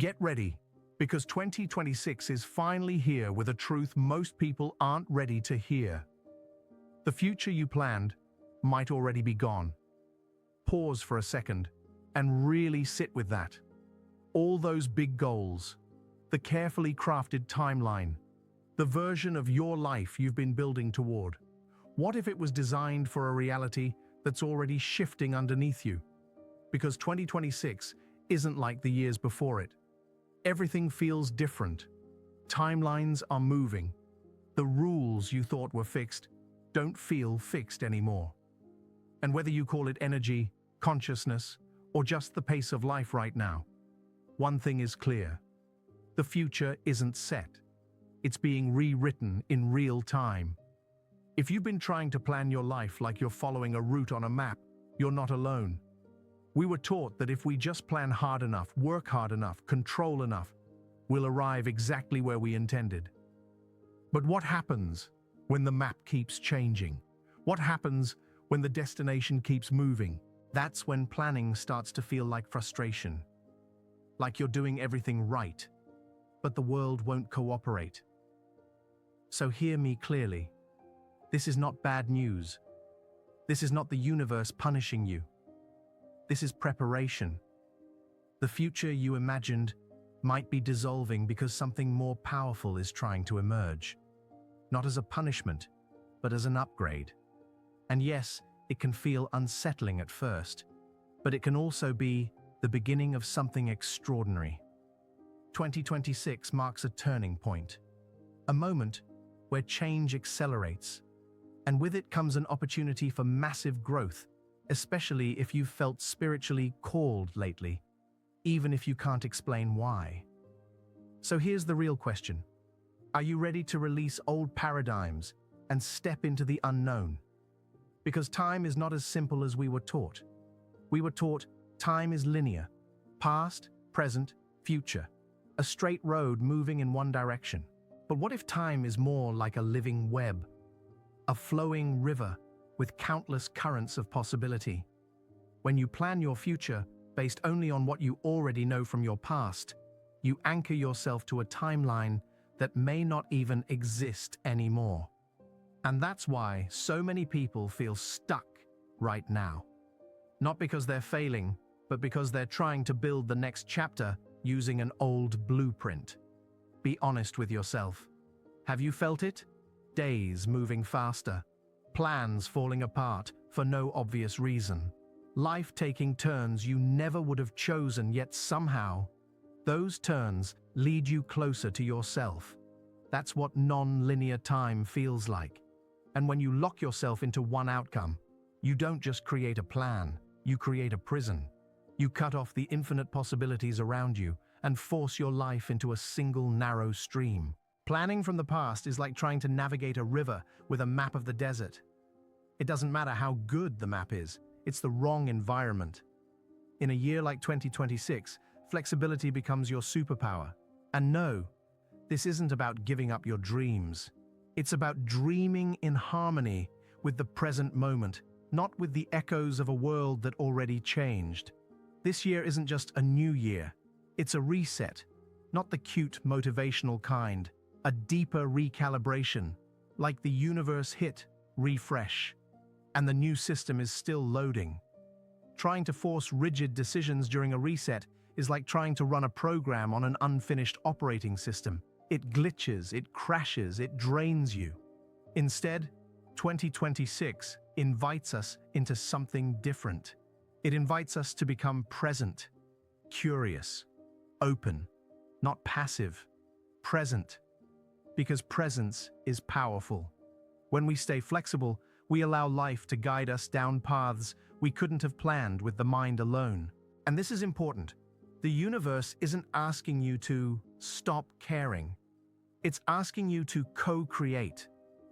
Get ready, because 2026 is finally here with a truth most people aren't ready to hear. The future you planned might already be gone. Pause for a second and really sit with that. All those big goals, the carefully crafted timeline, the version of your life you've been building toward. What if it was designed for a reality that's already shifting underneath you? Because 2026 isn't like the years before it. Everything feels different. Timelines are moving. The rules you thought were fixed don't feel fixed anymore. And whether you call it energy, consciousness, or just the pace of life right now, one thing is clear. The future isn't set. It's being rewritten in real time. If you've been trying to plan your life like you're following a route on a map, you're not alone. We were taught that if we just plan hard enough, work hard enough, control enough, we'll arrive exactly where we intended. But what happens when the map keeps changing? What happens when the destination keeps moving? That's when planning starts to feel like frustration. Like you're doing everything right, but the world won't cooperate. So hear me clearly. This is not bad news. This is not the universe punishing you. This is preparation. The future you imagined might be dissolving because something more powerful is trying to emerge. Not as a punishment, but as an upgrade. And yes, it can feel unsettling at first, but it can also be the beginning of something extraordinary. 2026 marks a turning point, a moment where change accelerates, and with it comes an opportunity for massive growth, especially if you've felt spiritually called lately, even if you can't explain why. So here's the real question. Are you ready to release old paradigms and step into the unknown? Because time is not as simple as we were taught. We were taught time is linear, past, present, future, a straight road moving in one direction. But what if time is more like a living web, a flowing river with countless currents of possibility? When you plan your future based only on what you already know from your past, you anchor yourself to a timeline that may not even exist anymore. And that's why so many people feel stuck right now. Not because they're failing, but because they're trying to build the next chapter using an old blueprint. Be honest with yourself. Have you felt it? Days moving faster, plans falling apart for no obvious reason, life taking turns you never would have chosen, yet somehow those turns lead you closer to yourself. That's what non-linear time feels like. And when you lock yourself into one outcome, you don't just create a plan, you create a prison. You cut off the infinite possibilities around you and force your life into a single narrow stream. Planning from the past is like trying to navigate a river with a map of the desert. It doesn't matter how good the map is, it's the wrong environment. In a year like 2026, flexibility becomes your superpower. And no, this isn't about giving up your dreams. It's about dreaming in harmony with the present moment, not with the echoes of a world that already changed. This year isn't just a new year. It's a reset, not the cute motivational kind, a deeper recalibration, like the universe hit refresh, and the new system is still loading. Trying to force rigid decisions during a reset is like trying to run a program on an unfinished operating system. It glitches, it crashes, it drains you. Instead, 2026 invites us into something different. It invites us to become present, curious, open, not passive, present. Because presence is powerful. When we stay flexible, we allow life to guide us down paths we couldn't have planned with the mind alone. And this is important. The universe isn't asking you to stop caring. It's asking you to co-create.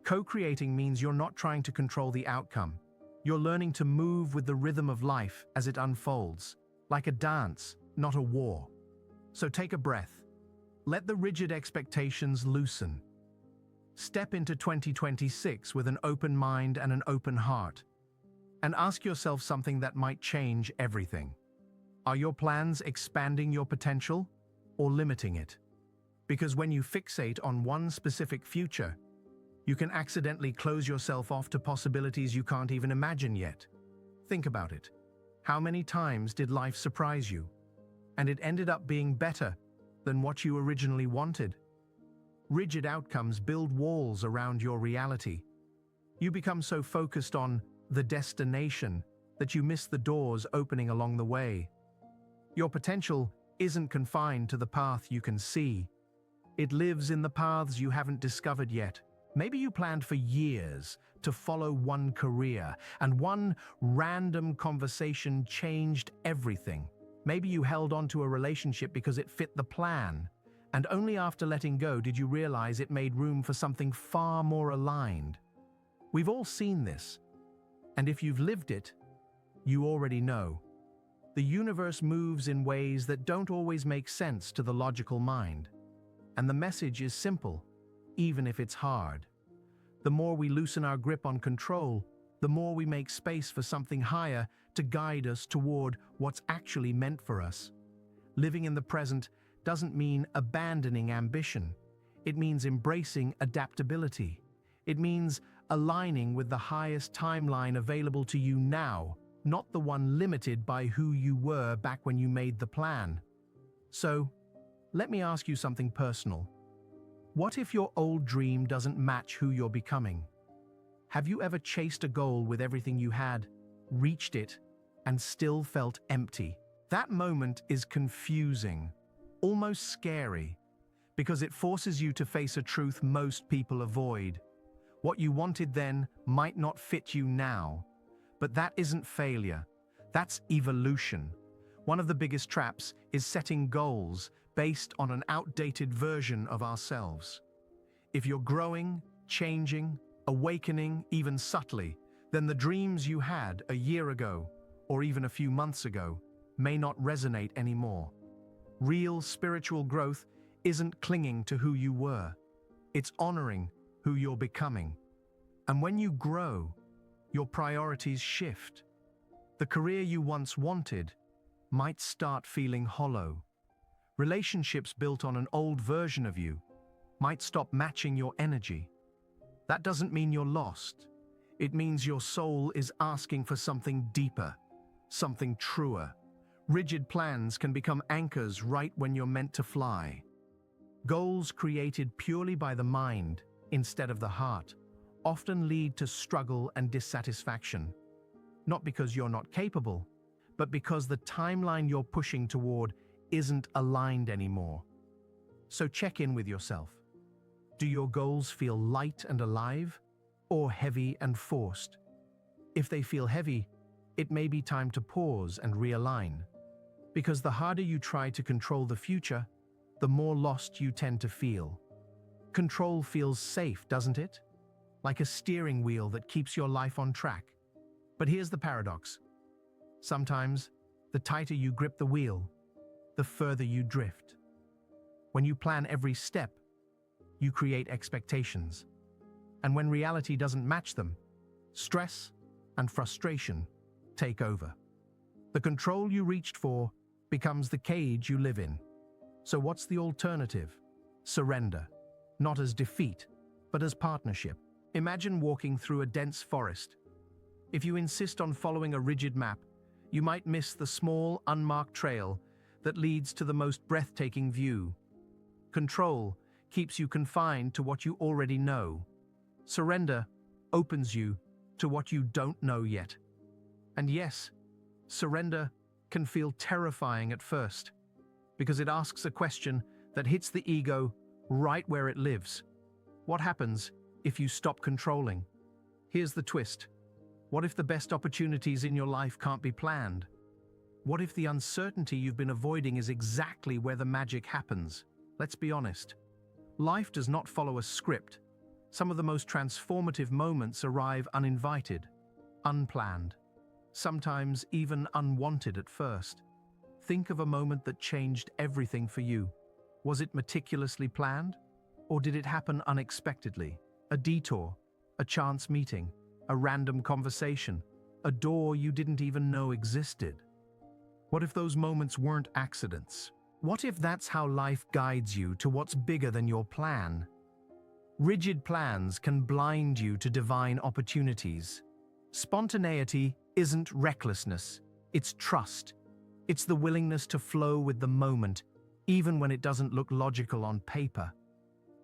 Co-creating means you're not trying to control the outcome. You're learning to move with the rhythm of life as it unfolds, like a dance, not a war. So take a breath. Let the rigid expectations loosen. Step into 2026 with an open mind and an open heart. And ask yourself something that might change everything. Are your plans expanding your potential? or limiting it. Because when you fixate on one specific future, you can accidentally close yourself off to possibilities you can't even imagine yet. Think about it. How many times did life surprise you, and it ended up being better than what you originally wanted? Rigid outcomes build walls around your reality. You become so focused on the destination that you miss the doors opening along the way. Your potential isn't confined to the path you can see. It lives in the paths you haven't discovered yet. Maybe you planned for years to follow one career, and one random conversation changed everything. Maybe you held on to a relationship because it fit the plan, and only after letting go did you realize it made room for something far more aligned. We've all seen this, and if you've lived it, you already know. The universe moves in ways that don't always make sense to the logical mind. And the message is simple, even if it's hard. The more we loosen our grip on control, the more we make space for something higher to guide us toward what's actually meant for us. Living in the present doesn't mean abandoning ambition. It means embracing adaptability. It means aligning with the highest timeline available to you now, not the one limited by who you were back when you made the plan. So, let me ask you something personal. What if your old dream doesn't match who you're becoming? Have you ever chased a goal with everything you had, reached it, and still felt empty? That moment is confusing, almost scary, because it forces you to face a truth most people avoid. What you wanted then might not fit you now. But that isn't failure. That's evolution. One of the biggest traps is setting goals based on an outdated version of ourselves. If you're growing, changing, awakening, even subtly, then the dreams you had a year ago, or even a few months ago, may not resonate anymore. Real spiritual growth isn't clinging to who you were. It's honoring who you're becoming. And when you grow, your priorities shift. The career you once wanted might start feeling hollow. Relationships built on an old version of you might stop matching your energy. That doesn't mean you're lost. It means your soul is asking for something deeper, something truer. Rigid plans can become anchors right when you're meant to fly. Goals created purely by the mind instead of the heart often lead to struggle and dissatisfaction. Not because you're not capable, but because the timeline you're pushing toward isn't aligned anymore. So check in with yourself. Do your goals feel light and alive, or heavy and forced? If they feel heavy, it may be time to pause and realign. Because the harder you try to control the future, the more lost you tend to feel. Control feels safe, doesn't it? Like a steering wheel that keeps your life on track. But here's the paradox. Sometimes, the tighter you grip the wheel, the further you drift. When you plan every step, you create expectations. And when reality doesn't match them, stress and frustration take over. The control you reached for becomes the cage you live in. So what's the alternative? Surrender. Not as defeat, but as partnership. Imagine walking through a dense forest. If you insist on following a rigid map, you might miss the small, unmarked trail that leads to the most breathtaking view. Control keeps you confined to what you already know. Surrender opens you to what you don't know yet. And yes, surrender can feel terrifying at first, because it asks a question that hits the ego right where it lives. What happens if you stop controlling? Here's the twist. What if the best opportunities in your life can't be planned? What if the uncertainty you've been avoiding is exactly where the magic happens? Let's be honest. Life does not follow a script. Some of the most transformative moments arrive uninvited, unplanned, sometimes even unwanted at first. Think of a moment that changed everything for you. Was it meticulously planned? Or did it happen unexpectedly? A detour, a chance meeting, a random conversation, a door you didn't even know existed. What if those moments weren't accidents? What if that's how life guides you to what's bigger than your plan? Rigid plans can blind you to divine opportunities. Spontaneity isn't recklessness, it's trust. It's the willingness to flow with the moment, even when it doesn't look logical on paper.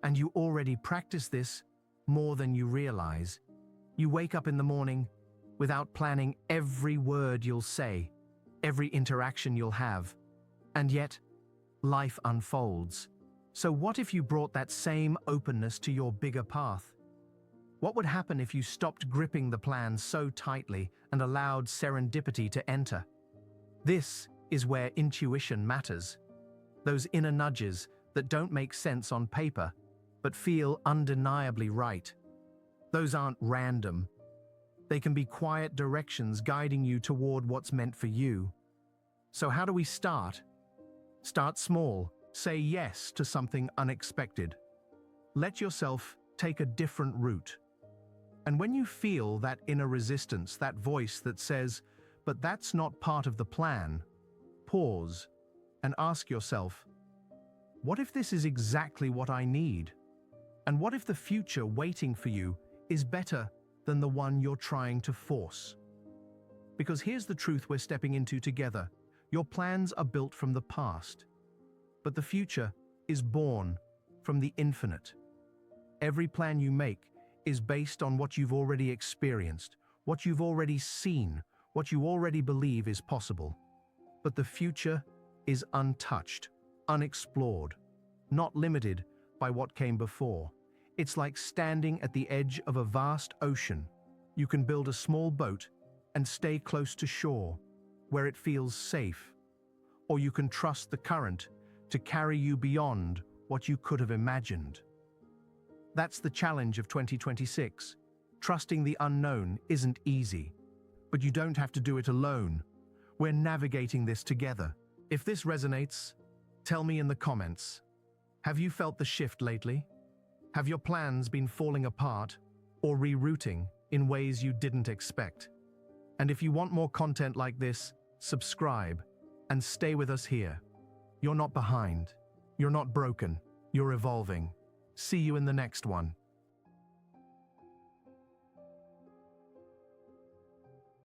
And you already practice this more than you realize. You wake up in the morning without planning every word you'll say, every interaction you'll have, and yet life unfolds. So what if you brought that same openness to your bigger path? What would happen if you stopped gripping the plan so tightly and allowed serendipity to enter? This is where intuition matters. Those inner nudges that don't make sense on paper, but feel undeniably right. Those aren't random. They can be quiet directions guiding you toward what's meant for you. So how do we start? Start small. Say yes to something unexpected. Let yourself take a different route. And when you feel that inner resistance, that voice that says, "But that's not part of the plan," pause and ask yourself, what if this is exactly what I need? And what if the future waiting for you is better than the one you're trying to force? Because here's the truth we're stepping into together. Your plans are built from the past, but the future is born from the infinite. Every plan you make is based on what you've already experienced, what you've already seen, what you already believe is possible. But the future is untouched, unexplored, not limited by what came before. It's like standing at the edge of a vast ocean. You can build a small boat and stay close to shore, where it feels safe. Or you can trust the current to carry you beyond what you could have imagined. That's the challenge of 2026. Trusting the unknown isn't easy, but you don't have to do it alone. We're navigating this together. If this resonates, tell me in the comments. Have you felt the shift lately? Have your plans been falling apart or rerouting in ways you didn't expect? And if you want more content like this, subscribe and stay with us here. You're not behind. You're not broken. You're evolving. See you in the next one.